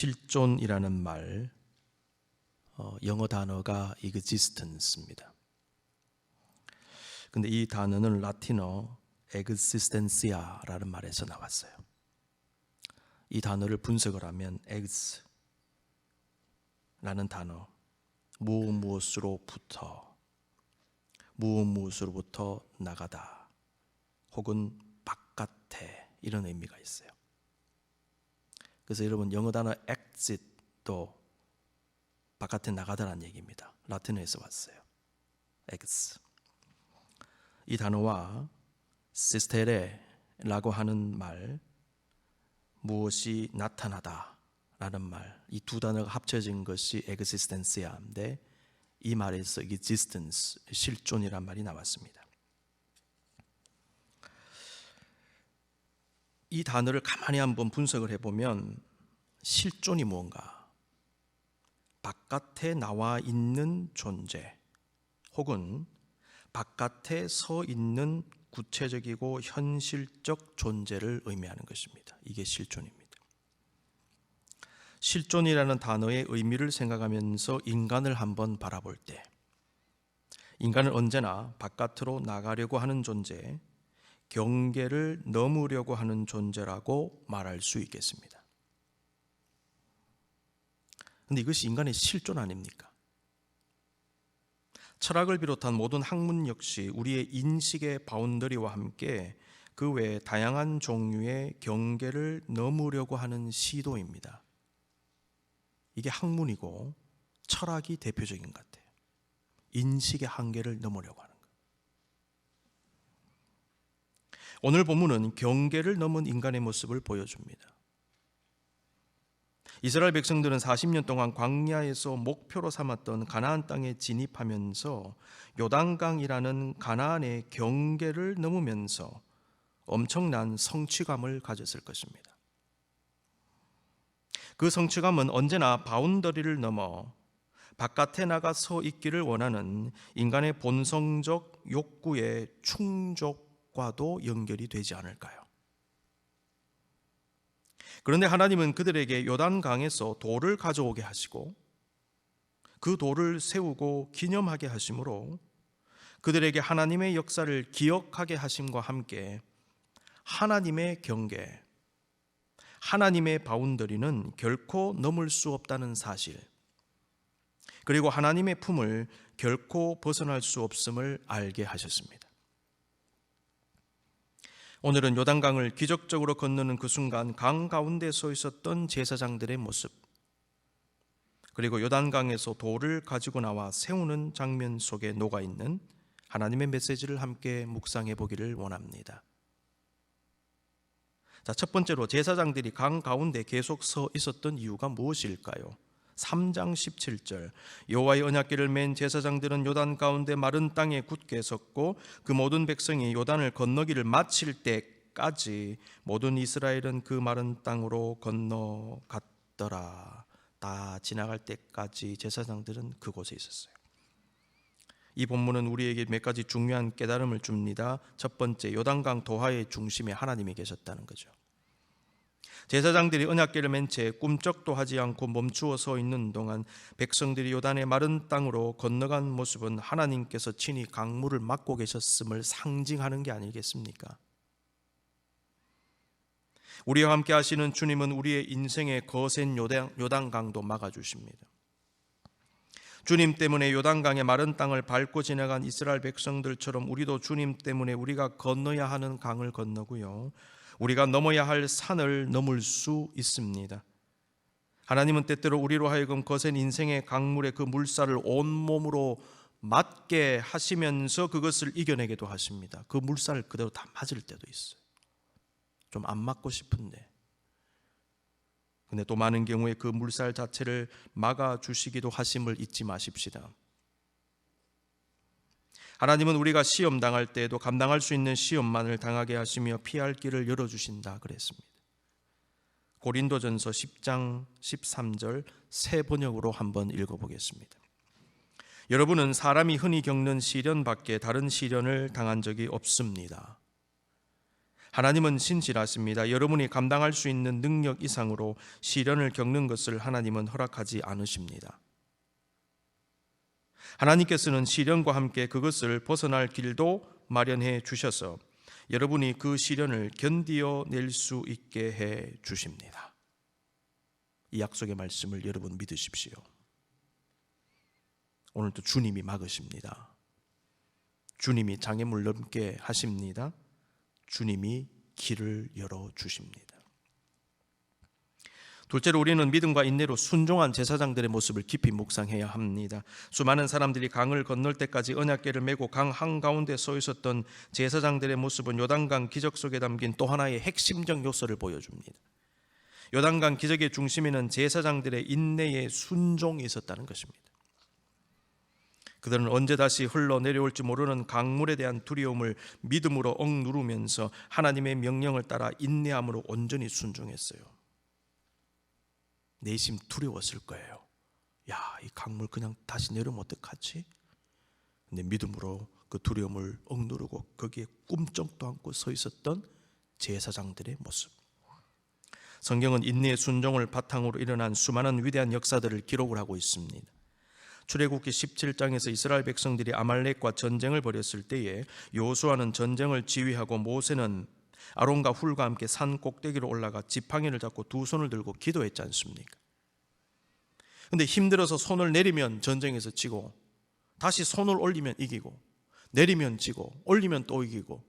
실존이라는 말, 영어 단어가 existence입니다. 근데 이 단어는 라틴어 existentia라는 말에서 나왔어요. 이 단어를 분석을 하면 ex 라는 단어, 무엇으로부터 나가다 혹은 바깥에, 이런 의미가 있어요. 그래서 여러분, 영어 단어 exit도 바깥에 나가다라는 얘기입니다. 라틴어에서 왔어요. ex. 이 단어와 시스테레라고 하는 말, 무엇이 나타나다 라는 말, 이 두 단어가 합쳐진 것이 existentia인데, 이 말에서 existence, 실존이란 말이 나왔습니다. 이 단어를 가만히 한번 분석을 해보면 실존이 무언가, 바깥에 나와 있는 존재 혹은 바깥에 서 있는 구체적이고 현실적 존재를 의미하는 것입니다. 이게 실존입니다. 실존이라는 단어의 의미를 생각하면서 인간을 한번 바라볼 때, 인간은 언제나 바깥으로 나가려고 하는 존재, 경계를 넘으려고 하는 존재라고 말할 수 있겠습니다. 그런데 이것이 인간의 실존 아닙니까? 철학을 비롯한 모든 학문 역시 우리의 인식의 바운더리와 함께 그 외에 다양한 종류의 경계를 넘으려고 하는 시도입니다. 이게 학문이고 철학이 대표적인 것 같아요. 인식의 한계를 넘으려고 하는 것. 오늘 본문은 경계를 넘은 인간의 모습을 보여줍니다. 이스라엘 백성들은 40년 동안 광야에서 목표로 삼았던 가나안 땅에 진입하면서 요단강이라는 가나안의 경계를 넘으면서 엄청난 성취감을 가졌을 것입니다. 그 성취감은 언제나 바운더리를 넘어 바깥에 나가 서 있기를 원하는 인간의 본성적 욕구의 충족과도 연결이 되지 않을까요? 그런데 하나님은 그들에게 요단강에서 돌을 가져오게 하시고 그 돌을 세우고 기념하게 하심으로 그들에게 하나님의 역사를 기억하게 하심과 함께 하나님의 경계, 하나님의 바운더리는 결코 넘을 수 없다는 사실, 그리고 하나님의 품을 결코 벗어날 수 없음을 알게 하셨습니다. 오늘은 요단강을 기적적으로 건너는 그 순간 강 가운데 서 있었던 제사장들의 모습, 그리고 요단강에서 돌을 가지고 나와 세우는 장면 속에 녹아있는 하나님의 메시지를 함께 묵상해 보기를 원합니다. 자, 첫 번째로 제사장들이 강 가운데 계속 서 있었던 이유가 무엇일까요? 3장 17절, 여호와의 언약궤를 맨 제사장들은 요단 가운데 마른 땅에 굳게 섰고 그 모든 백성이 요단을 건너기를 마칠 때까지 모든 이스라엘은 그 마른 땅으로 건너갔더라. 다 지나갈 때까지 제사장들은 그곳에 있었어요. 이 본문은 우리에게 몇 가지 중요한 깨달음을 줍니다. 첫 번째, 요단강 도하의 중심에 하나님이 계셨다는 거죠. 제사장들이 언약궤를 맨 채 꿈쩍도 하지 않고 멈추어 서 있는 동안 백성들이 요단의 마른 땅으로 건너간 모습은 하나님께서 친히 강물을 막고 계셨음을 상징하는 게 아니겠습니까? 우리와 함께 하시는 주님은 우리의 인생의 거센 요단강도 막아주십니다. 주님 때문에 요단강의 마른 땅을 밟고 지나간 이스라엘 백성들처럼 우리도 주님 때문에 우리가 건너야 하는 강을 건너고요, 우리가 넘어야 할 산을 넘을 수 있습니다. 하나님은 때때로 우리로 하여금 거센 인생의 강물에 그 물살을 온몸으로 맞게 하시면서 그것을 이겨내기도 하십니다. 그 물살을 그대로 다 맞을 때도 있어요. 좀 안 맞고 싶은데. 근데 또 많은 경우에 그 물살 자체를 막아주시기도 하심을 잊지 마십시다. 하나님은 우리가 시험 당할 때에도 감당할 수 있는 시험만을 당하게 하시며 피할 길을 열어주신다 그랬습니다. 고린도전서 10장 13절 새 번역으로 한번 읽어보겠습니다. 여러분은 사람이 흔히 겪는 시련 밖에 다른 시련을 당한 적이 없습니다. 하나님은 신실하십니다. 여러분이 감당할 수 있는 능력 이상으로 시련을 겪는 것을 하나님은 허락하지 않으십니다. 하나님께서는 시련과 함께 그것을 벗어날 길도 마련해 주셔서 여러분이 그 시련을 견디어낼 수 있게 해 주십니다. 이 약속의 말씀을 여러분 믿으십시오. 오늘도 주님이 막으십니다. 주님이 장애물 넘게 하십니다. 주님이 길을 열어주십니다. 둘째로 우리는 믿음과 인내로 순종한 제사장들의 모습을 깊이 묵상해야 합니다. 수많은 사람들이 강을 건널 때까지 언약궤를 메고 강 한가운데 서 있었던 제사장들의 모습은 요단강 기적 속에 담긴 또 하나의 핵심적 요소를 보여줍니다. 요단강 기적의 중심에는 제사장들의 인내의 순종이 있었다는 것입니다. 그들은 언제 다시 흘러내려올지 모르는 강물에 대한 두려움을 믿음으로 억누르면서 하나님의 명령을 따라 인내함으로 온전히 순종했어요. 내심 두려웠을 거예요. 야, 이 강물 그냥 다시 내려오면 어떡하지? 근데 믿음으로 그 두려움을 억누르고 거기에 꿈쩍도 않고 서 있었던 제사장들의 모습. 성경은 인내의 순종을 바탕으로 일어난 수많은 위대한 역사들을 기록을 하고 있습니다. 출애굽기 17장에서 이스라엘 백성들이 아말렉과 전쟁을 벌였을 때에 여호수아는 전쟁을 지휘하고 모세는 아론과 훌과 함께 산 꼭대기로 올라가 지팡이를 잡고 두 손을 들고 기도했지 않습니까? 근데 힘들어서 손을 내리면 전쟁에서 지고, 다시 손을 올리면 이기고, 내리면 지고, 올리면 또 이기고.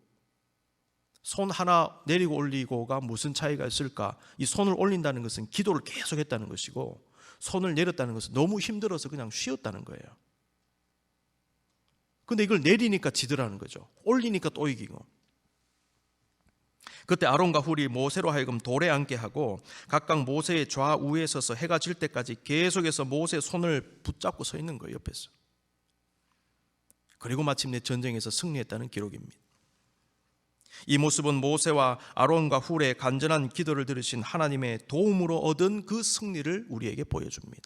손 하나 내리고 올리고가 무슨 차이가 있을까? 이 손을 올린다는 것은 기도를 계속 했다는 것이고, 손을 내렸다는 것은 너무 힘들어서 그냥 쉬었다는 거예요. 근데 이걸 내리니까 지더라는 거죠. 올리니까 또 이기고. 그때 아론과 훌이 모세로 하여금 돌에 앉게 하고 각각 모세의 좌우에 서서 해가 질 때까지 계속해서 모세의 손을 붙잡고 서 있는 거예요, 옆에서. 그리고 마침내 전쟁에서 승리했다는 기록입니다. 이 모습은 모세와 아론과 훌의 간절한 기도를 들으신 하나님의 도움으로 얻은 그 승리를 우리에게 보여줍니다.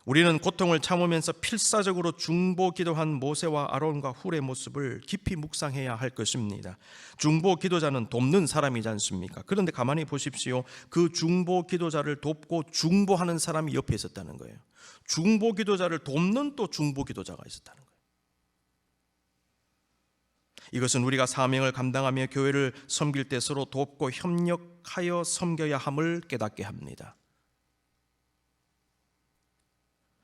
우리는 고통을 참으면서 필사적으로 중보 기도한 모세와 아론과 훌의 모습을 깊이 묵상해야 할 것입니다. 중보 기도자는 돕는 사람이지 않습니까? 그런데 가만히 보십시오. 그 중보 기도자를 돕고 중보하는 사람이 옆에 있었다는 거예요. 중보 기도자를 돕는 또 중보 기도자가 있었다는 거예요. 이것은 우리가 사명을 감당하며 교회를 섬길 때 서로 돕고 협력하여 섬겨야 함을 깨닫게 합니다.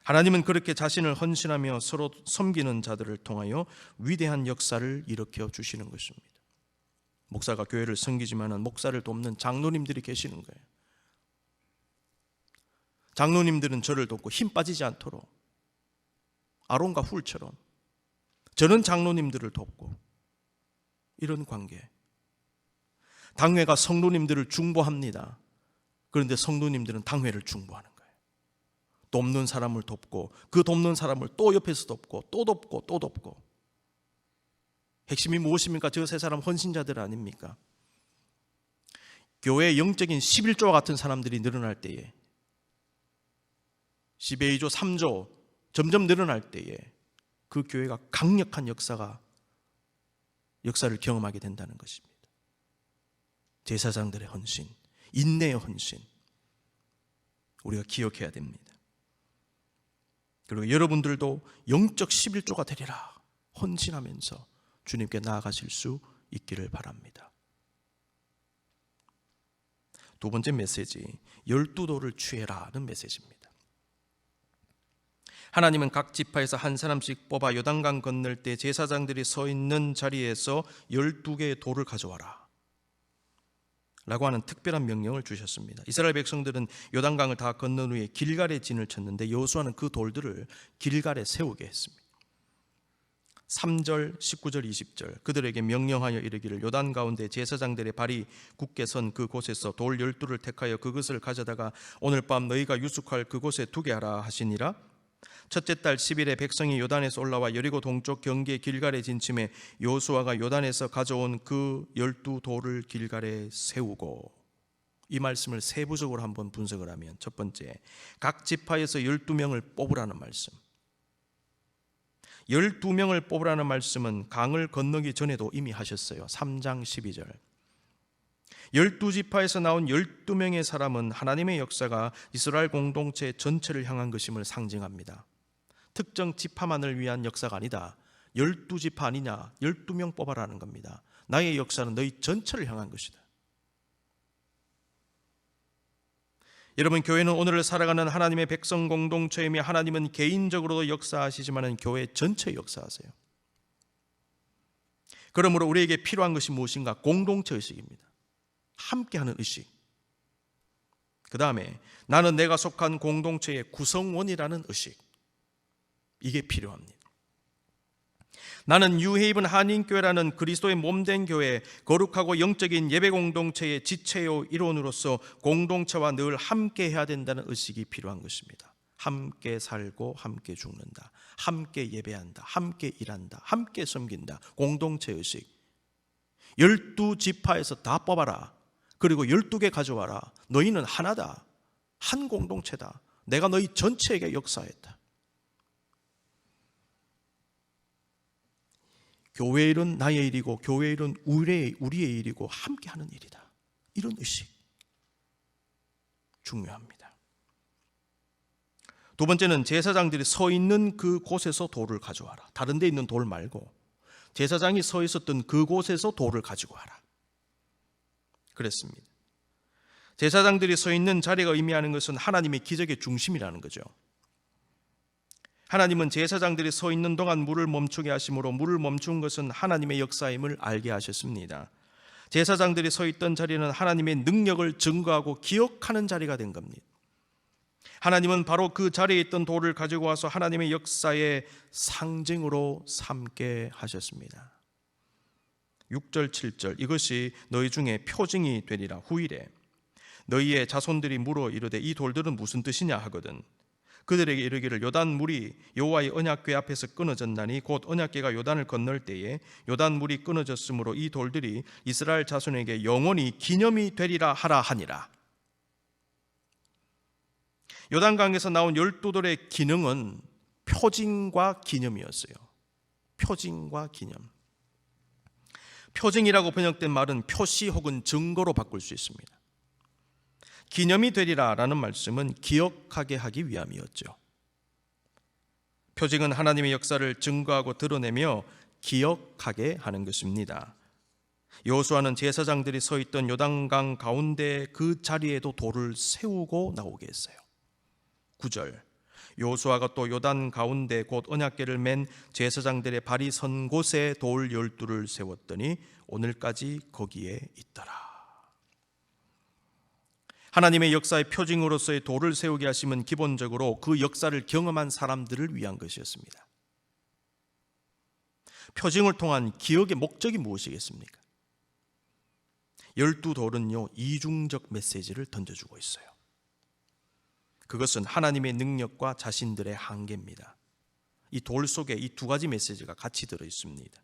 하나님은 그렇게 자신을 헌신하며 서로 섬기는 자들을 통하여 위대한 역사를 일으켜 주시는 것입니다. 목사가 교회를 섬기지만 목사를 돕는 장로님들이 계시는 거예요. 장로님들은 저를 돕고 힘 빠지지 않도록 아론과 훌처럼 저는 장로님들을 돕고, 이런 관계. 당회가 성도님들을 중보합니다. 그런데 성도님들은 당회를 중보하는 거예요. 돕는 사람을 돕고 그 돕는 사람을 또 옆에서 돕고 또 돕고 또 돕고. 핵심이 무엇입니까? 저 세 사람 헌신자들 아닙니까? 교회의 영적인 11조와 같은 사람들이 늘어날 때에, 10의 2조, 3조 점점 늘어날 때에 그 교회가 강력한 역사를 경험하게 된다는 것입니다. 제사장들의 헌신, 인내의 헌신, 우리가 기억해야 됩니다. 그리고 여러분들도 영적 11조가 되리라 헌신하면서 주님께 나아가실 수 있기를 바랍니다. 두 번째 메시지, 12도를 취해라는 메시지입니다. 하나님은 각 지파에서 한 사람씩 뽑아 요단강 건널 때 제사장들이 서 있는 자리에서 12개의 돌을 가져와라 라고 하는 특별한 명령을 주셨습니다. 이스라엘 백성들은 요단강을 다 건넌 후에 길갈에 진을 쳤는데 여호수아는 그 돌들을 길갈에 세우게 했습니다. 3절, 19절, 20절 그들에게 명령하여 이르기를 요단 가운데 제사장들의 발이 굳게 선 그곳에서 돌 12를 택하여 그것을 가져다가 오늘 밤 너희가 유숙할 그곳에 두게 하라 하시니라. 첫째 달 10일에 백성이 요단에서 올라와 여리고 동쪽 경계 길갈에 진침해 여호수아가 요단에서 가져온 그 12돌을 길갈에 세우고, 이 말씀을 세부적으로 한번 분석을 하면 첫 번째, 각 지파에서 12명을 뽑으라는 말씀. 12명을 뽑으라는 말씀은 강을 건너기 전에도 이미 하셨어요. 3장 12절. 12지파에서 나온 12명의 사람은 하나님의 역사가 이스라엘 공동체 전체를 향한 것임을 상징합니다. 특정 지파만을 위한 역사가 아니다. 12지파 아니냐, 12명 뽑아라는 겁니다. 나의 역사는 너희 전체를 향한 것이다. 여러분, 교회는 오늘을 살아가는 하나님의 백성 공동체이며 하나님은 개인적으로도 역사하시지만 교회 전체 역사하세요. 그러므로 우리에게 필요한 것이 무엇인가? 공동체 의식입니다. 함께하는 의식. 그 다음에 나는 내가 속한 공동체의 구성원이라는 의식. 이게 필요합니다. 나는 뉴헤이븐 한인교회라는 그리스도의 몸된 교회, 거룩하고 영적인 예배 공동체의 지체요 일원으로서 공동체와 늘 함께 해야 된다는 의식이 필요한 것입니다. 함께 살고 함께 죽는다. 함께 예배한다. 함께 일한다. 함께 섬긴다. 공동체 의식. 12지파에서 다 뽑아라. 그리고 12개 가져와라. 너희는 하나다. 한 공동체다. 내가 너희 전체에게 역사했다. 교회 일은 나의 일이고 교회 일은 우리의 일이고 함께하는 일이다. 이런 의식 중요합니다. 두 번째는 제사장들이 서 있는 그 곳에서 돌을 가져와라. 다른 데 있는 돌 말고 제사장이 서 있었던 그곳에서 돌을 가지고 와라. 그랬습니다. 제사장들이 서 있는 자리가 의미하는 것은 하나님의 기적의 중심이라는 거죠. 하나님은 제사장들이 서 있는 동안 물을 멈추게 하심으로 물을 멈춘 것은 하나님의 역사임을 알게 하셨습니다. 제사장들이 서 있던 자리는 하나님의 능력을 증거하고 기억하는 자리가 된 겁니다. 하나님은 바로 그 자리에 있던 돌을 가지고 와서 하나님의 역사의 상징으로 삼게 하셨습니다. 6절 7절 이것이 너희 중에 표징이 되리라. 후일에 너희의 자손들이 물어 이르되 이 돌들은 무슨 뜻이냐 하거든 그들에게 이르기를 요단 물이 여호와의 언약궤 앞에서 끊어졌나니 곧 언약궤가 요단을 건널 때에 요단 물이 끊어졌으므로 이 돌들이 이스라엘 자손에게 영원히 기념이 되리라 하라 하니라. 요단강에서 나온 12돌의 기능은 표징과 기념이었어요. 표징과 기념. 표징이라고 번역된 말은 표시 혹은 증거로 바꿀 수 있습니다. 기념이 되리라 라는 말씀은 기억하게 하기 위함이었죠. 표징은 하나님의 역사를 증거하고 드러내며 기억하게 하는 것입니다. 여호수아는 제사장들이 서 있던 요단강 가운데 그 자리에도 돌을 세우고 나오게 했어요. 9절 여호수아가 또 요단 가운데 곧 언약궤를 맨 제사장들의 발이 선 곳에 돌 12를 세웠더니 오늘까지 거기에 있더라. 하나님의 역사의 표징으로서의 돌을 세우게 하심은 기본적으로 그 역사를 경험한 사람들을 위한 것이었습니다. 표징을 통한 기억의 목적이 무엇이겠습니까? 12돌은요 이중적 메시지를 던져주고 있어요. 그것은 하나님의 능력과 자신들의 한계입니다. 이 돌 속에 이 두 가지 메시지가 같이 들어있습니다.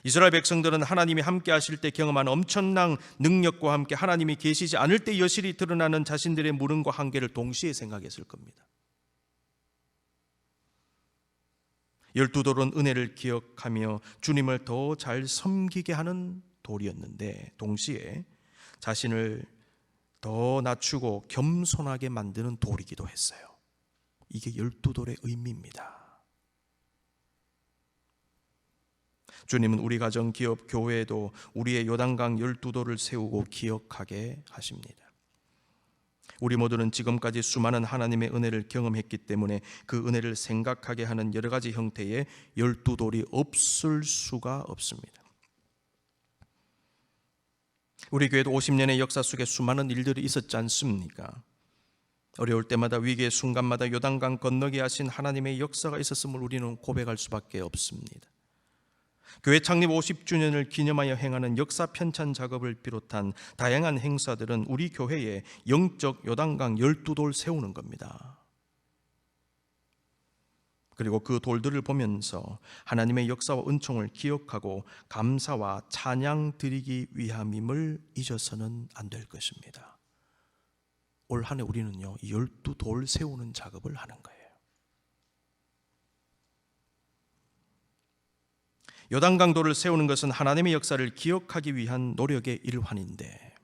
이스라엘 백성들은 하나님이 함께 하실 때 경험한 엄청난 능력과 함께 하나님이 계시지 않을 때 여실히 드러나는 자신들의 무능과 한계를 동시에 생각했을 겁니다. 12돌은 은혜를 기억하며 주님을 더 잘 섬기게 하는 돌이었는데 동시에 자신을 더 낮추고 겸손하게 만드는 돌이기도 했어요. 이게 12돌의 의미입니다. 주님은 우리 가정, 기업, 교회에도 우리의 요단강 12돌을 세우고 기억하게 하십니다. 우리 모두는 지금까지 수많은 하나님의 은혜를 경험했기 때문에 그 은혜를 생각하게 하는 여러 가지 형태의 12돌이 없을 수가 없습니다. 우리 교회도 50년의 역사 속에 수많은 일들이 있었지 않습니까? 어려울 때마다 위기의 순간마다 요단강 건너게 하신 하나님의 역사가 있었음을 우리는 고백할 수밖에 없습니다. 교회 창립 50주년을 기념하여 행하는 역사 편찬 작업을 비롯한 다양한 행사들은 우리 교회에 영적 요단강 12돌 세우는 겁니다. 그리고 그 돌들을 보면서 하나님의 역사와 은총을 기억하고 감사와 찬양 드리기 위함임을 잊어서는 안 될 것입니다. 올 한 해 우리는요 12돌 세우는 작업을 하는 거예요. 요단강도를 세우는 것은 하나님의 역사를 기억하기 위한 노력의 일환인데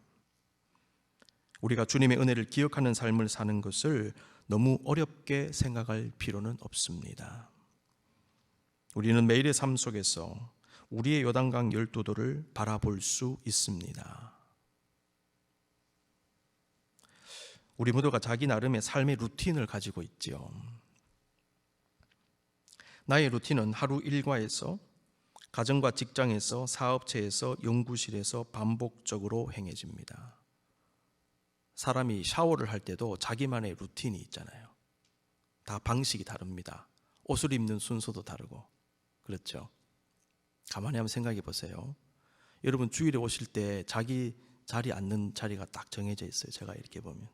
우리가 주님의 은혜를 기억하는 삶을 사는 것을 너무 어렵게 생각할 필요는 없습니다. 우리는 매일의 삶 속에서 우리의 요단강 12도를 바라볼 수 있습니다. 우리 모두가 자기 나름의 삶의 루틴을 가지고 있지요. 나의 루틴은 하루 일과에서, 가정과 직장에서, 사업체에서, 연구실에서 반복적으로 행해집니다. 사람이 샤워를 할 때도 자기만의 루틴이 있잖아요. 다 방식이 다릅니다. 옷을 입는 순서도 다르고. 그렇죠? 가만히 한번 생각해 보세요. 여러분 주일에 오실 때 자기 자리 앉는 자리가 딱 정해져 있어요. 제가 이렇게 보면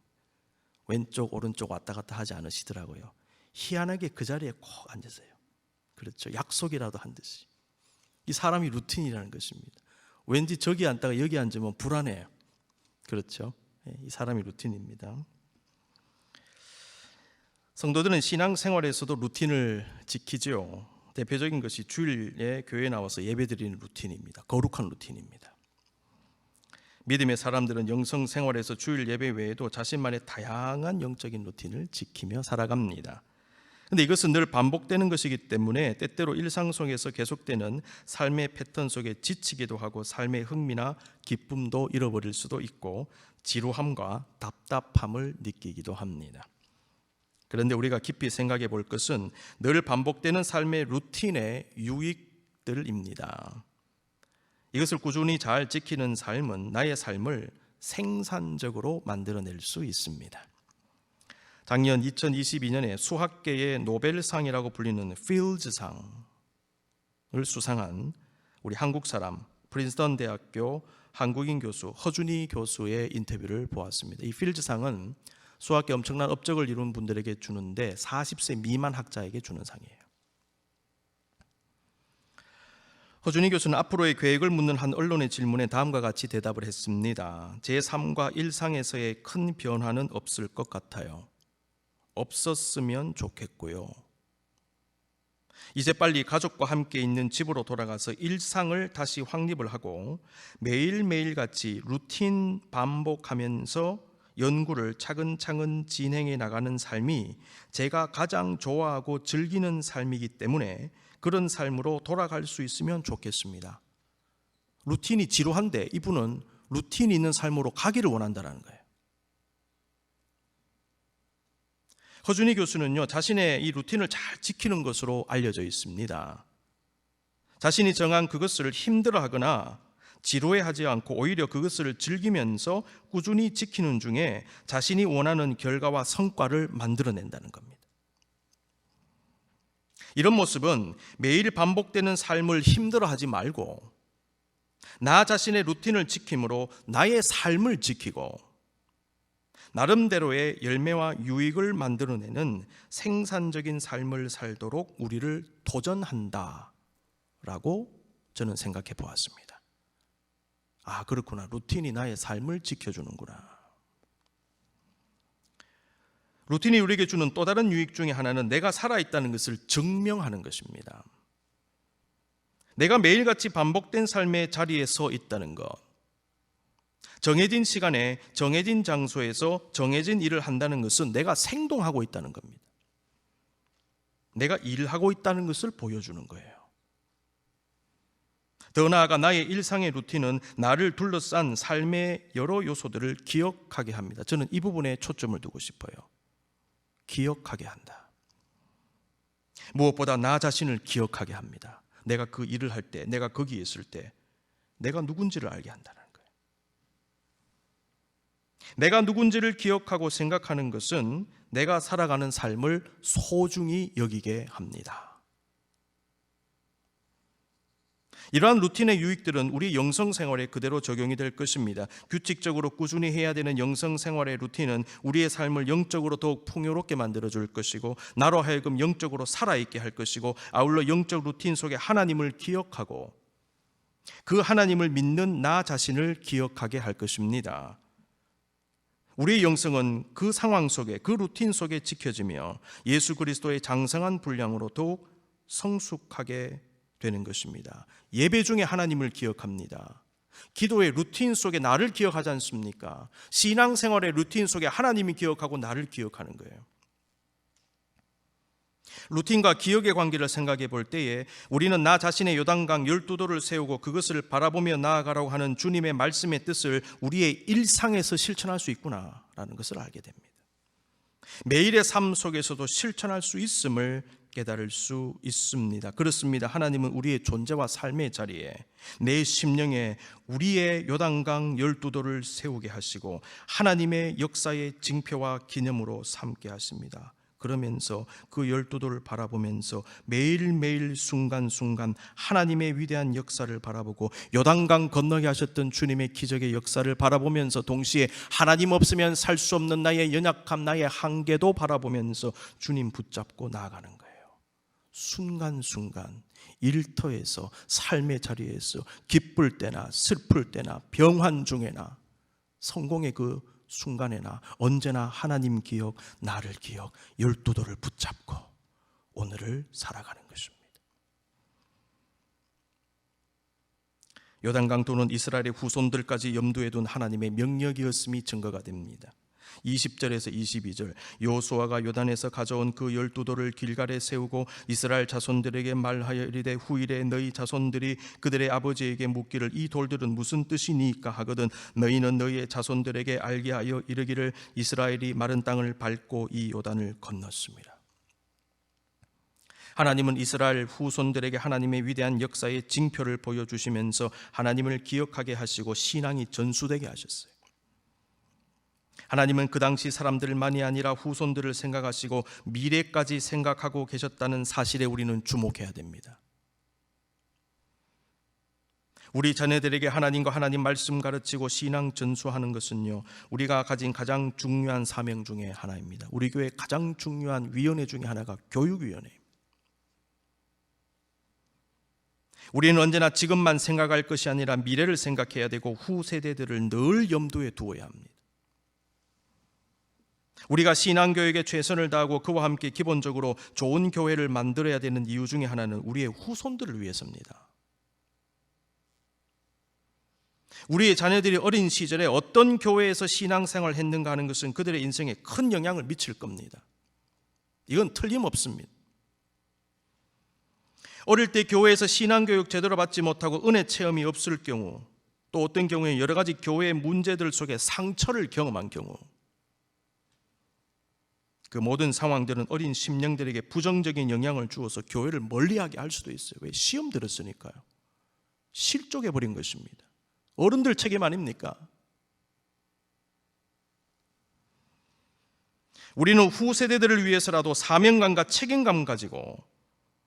왼쪽 오른쪽 왔다 갔다 하지 않으시더라고요. 희한하게 그 자리에 꼭 앉으세요. 그렇죠? 약속이라도 한 듯이. 이 사람이 루틴이라는 것입니다. 왠지 저기 앉다가 여기 앉으면 불안해요. 그렇죠? 이 사람이 루틴입니다. 성도들은 신앙생활에서도 루틴을 지키죠. 대표적인 것이 주일에 교회에 나와서 예배드리는 루틴입니다. 거룩한 루틴입니다. 믿음의 사람들은 영성생활에서 주일 예배 외에도 자신만의 다양한 영적인 루틴을 지키며 살아갑니다. 그런데 이것은 늘 반복되는 것이기 때문에 때때로 일상 속에서 계속되는 삶의 패턴 속에 지치기도 하고 삶의 흥미나 기쁨도 잃어버릴 수도 있고 지루함과 답답함을 느끼기도 합니다. 그런데 우리가 깊이 생각해 볼 것은 늘 반복되는 삶의 루틴의 유익들입니다. 이것을 꾸준히 잘 지키는 삶은 나의 삶을 생산적으로 만들어낼 수 있습니다. 작년 2022년에 수학계의 노벨상이라고 불리는 필즈상을 수상한 우리 한국 사람 프린스턴 대학교 한국인 교수 허준희 교수의 인터뷰를 보았습니다. 이 필즈상은 수학계 엄청난 업적을 이룬 분들에게 주는데 40세 미만 학자에게 주는 상이에요. 허준희 교수는 앞으로의 계획을 묻는 한 언론의 질문에 다음과 같이 대답을 했습니다. 제 삶과 일상에서의 큰 변화는 없을 것 같아요. 없었으면 좋겠고요. 이제 빨리 가족과 함께 있는 집으로 돌아가서 일상을 다시 확립을 하고 매일매일 같이 루틴 반복하면서 연구를 차근차근 진행해 나가는 삶이 제가 가장 좋아하고 즐기는 삶이기 때문에 그런 삶으로 돌아갈 수 있으면 좋겠습니다. 루틴이 지루한데 이분은 루틴이 있는 삶으로 가기를 원한다는 거예요. 허준희 교수는요, 자신의 이 루틴을 잘 지키는 것으로 알려져 있습니다. 자신이 정한 그것을 힘들어하거나 지루해하지 않고 오히려 그것을 즐기면서 꾸준히 지키는 중에 자신이 원하는 결과와 성과를 만들어낸다는 겁니다. 이런 모습은 매일 반복되는 삶을 힘들어하지 말고 나 자신의 루틴을 지킴으로 나의 삶을 지키고 나름대로의 열매와 유익을 만들어내는 생산적인 삶을 살도록 우리를 도전한다라고 저는 생각해 보았습니다. 아, 그렇구나. 루틴이 나의 삶을 지켜주는구나. 루틴이 우리에게 주는 또 다른 유익 중에 하나는 내가 살아있다는 것을 증명하는 것입니다. 내가 매일같이 반복된 삶의 자리에 서 있다는 것, 정해진 시간에 정해진 장소에서 정해진 일을 한다는 것은 내가 생동하고 있다는 겁니다. 내가 일하고 있다는 것을 보여주는 거예요. 더 나아가 나의 일상의 루틴은 나를 둘러싼 삶의 여러 요소들을 기억하게 합니다. 저는 이 부분에 초점을 두고 싶어요. 기억하게 한다. 무엇보다 나 자신을 기억하게 합니다. 내가 그 일을 할 때, 내가 거기에 있을 때 내가 누군지를 알게 한다는 거예요. 내가 누군지를 기억하고 생각하는 것은 내가 살아가는 삶을 소중히 여기게 합니다. 이러한 루틴의 유익들은 우리 영성생활에 그대로 적용이 될 것입니다. 규칙적으로 꾸준히 해야 되는 영성생활의 루틴은 우리의 삶을 영적으로 더욱 풍요롭게 만들어줄 것이고 나로 하여금 영적으로 살아있게 할 것이고 아울러 영적 루틴 속에 하나님을 기억하고 그 하나님을 믿는 나 자신을 기억하게 할 것입니다. 우리의 영성은 그 상황 속에 그 루틴 속에 지켜지며 예수 그리스도의 장성한 분량으로 더욱 성숙하게 되는 것입니다. 예배 중에 하나님을 기억합니다. 기도의 루틴 속에 나를 기억하지 않습니까? 신앙생활의 루틴 속에 하나님이 기억하고 나를 기억하는 거예요. 루틴과 기억의 관계를 생각해 볼 때에 우리는 나 자신의 요단강 12도를 세우고 그것을 바라보며 나아가라고 하는 주님의 말씀의 뜻을 우리의 일상에서 실천할 수 있구나라는 것을 알게 됩니다. 매일의 삶 속에서도 실천할 수 있음을 깨달을 수 있습니다. 그렇습니다. 하나님은 우리의 존재와 삶의 자리에 내 심령에 우리의 요단강 12도를 세우게 하시고 하나님의 역사의 징표와 기념으로 삼게 하십니다. 그러면서 그 12도를 바라보면서 매일매일 순간순간 하나님의 위대한 역사를 바라보고 요단강 건너게 하셨던 주님의 기적의 역사를 바라보면서 동시에 하나님 없으면 살 수 없는 나의 연약함, 나의 한계도 바라보면서 주님 붙잡고 나아가는 거예요. 순간순간 일터에서 삶의 자리에서 기쁠 때나 슬플 때나 병환 중에나 성공의 그 순간에나 언제나 하나님 기억, 나를 기억, 12도를 붙잡고 오늘을 살아가는 것입니다. 요단강도는 이스라엘의 후손들까지 염두에 둔 하나님의 명령이었음이 증거가 됩니다. 20절에서 22절 여호수아가 요단에서 가져온 그 12도를 길갈에 세우고 이스라엘 자손들에게 말하여 이르되 후일에 너희 자손들이 그들의 아버지에게 묻기를 이 돌들은 무슨 뜻이니까 하거든 너희는 너희의 자손들에게 알게 하여 이르기를 이스라엘이 마른 땅을 밟고 이 요단을 건넜습니다. 하나님은 이스라엘 후손들에게 하나님의 위대한 역사의 징표를 보여주시면서 하나님을 기억하게 하시고 신앙이 전수되게 하셨어요. 하나님은 그 당시 사람들만이 아니라 후손들을 생각하시고 미래까지 생각하고 계셨다는 사실에 우리는 주목해야 됩니다. 우리 자녀들에게 하나님과 하나님 말씀 가르치고 신앙 전수하는 것은요, 우리가 가진 가장 중요한 사명 중에 하나입니다. 우리 교회 가장 중요한 위원회 중에 하나가 교육위원회입니다. 우리는 언제나 지금만 생각할 것이 아니라 미래를 생각해야 되고 후세대들을 늘 염두에 두어야 합니다. 우리가 신앙교육에 최선을 다하고 그와 함께 기본적으로 좋은 교회를 만들어야 되는 이유 중에 하나는 우리의 후손들을 위해서입니다. 우리의 자녀들이 어린 시절에 어떤 교회에서 신앙생활을 했는가 하는 것은 그들의 인생에 큰 영향을 미칠 겁니다. 이건 틀림없습니다. 어릴 때 교회에서 신앙교육 제대로 받지 못하고 은혜 체험이 없을 경우, 또 어떤 경우에 여러 가지 교회의 문제들 속에 상처를 경험한 경우, 그 모든 상황들은 어린 심령들에게 부정적인 영향을 주어서 교회를 멀리하게 할 수도 있어요. 왜? 시험 들었으니까요. 실족해버린 것입니다. 어른들 책임 아닙니까? 우리는 후세대들을 위해서라도 사명감과 책임감 가지고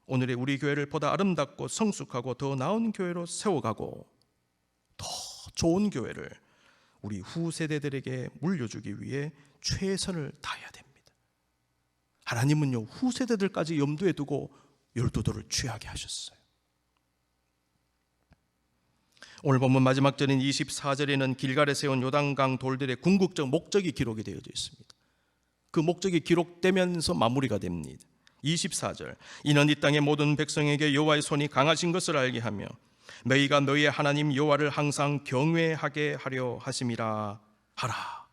오늘의 우리 교회를 보다 아름답고 성숙하고 더 나은 교회로 세워가고 더 좋은 교회를 우리 후세대들에게 물려주기 위해 최선을 다해야 됩니다. 하나님은요, 후세대들까지 염두에 두고 12도를 취하게 하셨어요. 오늘 본문 마지막 절인 24절에는 길갈에 세운 요단강 돌들의 궁극적 목적이 기록이 되어져 있습니다. 그 목적이 기록되면서 마무리가 됩니다. 24절 이는 이 땅의 모든 백성에게 여호와의 손이 강하신 것을 알게 하며 너희가 너희의 하나님 여호와를 항상 경외하게 하려 하심이라 하라.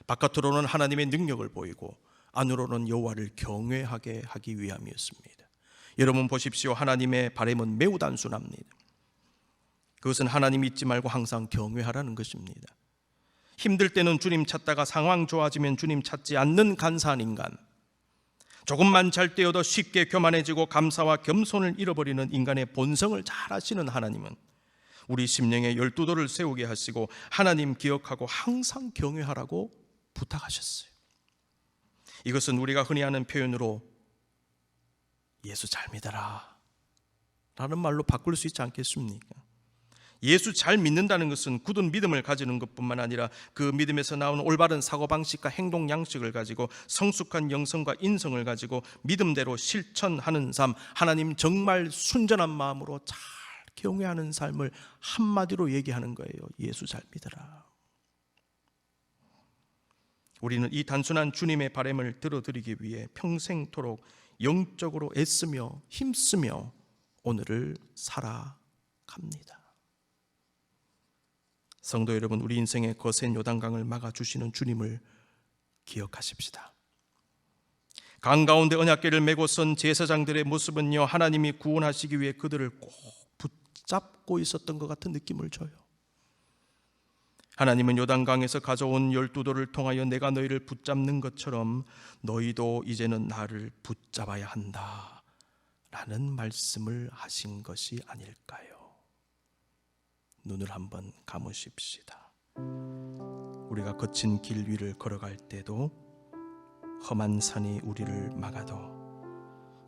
바깥으로는 하나님의 능력을 보이고 안으로는 여호와를 경외하게 하기 위함이었습니다. 여러분 보십시오. 하나님의 바람은 매우 단순합니다. 그것은 하나님 잊지 말고 항상 경외하라는 것입니다. 힘들 때는 주님 찾다가 상황 좋아지면 주님 찾지 않는 간사한 인간, 조금만 잘 되어도 쉽게 교만해지고 감사와 겸손을 잃어버리는 인간의 본성을 잘 아시는 하나님은 우리 심령에 12도를 세우게 하시고 하나님 기억하고 항상 경외하라고 부탁하셨어요. 이것은 우리가 흔히 하는 표현으로 예수 잘 믿어라 라는 말로 바꿀 수 있지 않겠습니까? 예수 잘 믿는다는 것은 굳은 믿음을 가지는 것뿐만 아니라 그 믿음에서 나오는 올바른 사고방식과 행동 양식을 가지고 성숙한 영성과 인성을 가지고 믿음대로 실천하는 삶, 하나님 정말 순전한 마음으로 잘 경외하는 삶을 한마디로 얘기하는 거예요. 예수 잘 믿어라. 우리는 이 단순한 주님의 바람을 들어드리기 위해 평생토록 영적으로 애쓰며 힘쓰며 오늘을 살아갑니다. 성도 여러분, 우리 인생의 거센 요단강을 막아주시는 주님을 기억하십시다. 강 가운데 언약궤를 메고 선 제사장들의 모습은요, 하나님이 구원하시기 위해 그들을 꼭 붙잡고 있었던 것 같은 느낌을 줘요. 하나님은 요단강에서 가져온 12돌을 통하여 내가 너희를 붙잡는 것처럼 너희도 이제는 나를 붙잡아야 한다 라는 말씀을 하신 것이 아닐까요? 눈을 한번 감으십시다. 우리가 거친 길 위를 걸어갈 때도 험한 산이 우리를 막아도,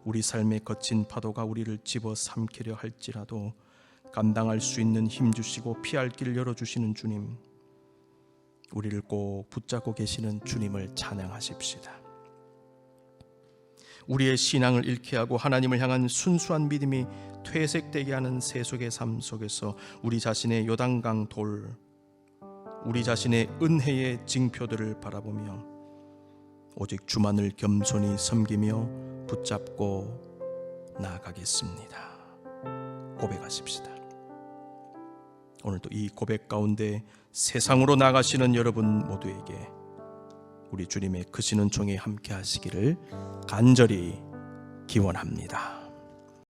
우리 삶의 거친 파도가 우리를 집어삼키려 할지라도 감당할 수 있는 힘 주시고 피할 길 열어주시는 주님, 우리를 꼭 붙잡고 계시는 주님을 찬양하십시다. 우리의 신앙을 잃게 하고 하나님을 향한 순수한 믿음이 퇴색되게 하는 세속의 삶 속에서 우리 자신의 요단강 돌, 우리 자신의 은혜의 징표들을 바라보며 오직 주만을 겸손히 섬기며 붙잡고 나아가겠습니다. 고백하십시다. 오늘도 이 고백 가운데 세상으로 나가시는 여러분 모두에게 우리 주님의 크시는 종이 함께 하시기를 간절히 기원합니다.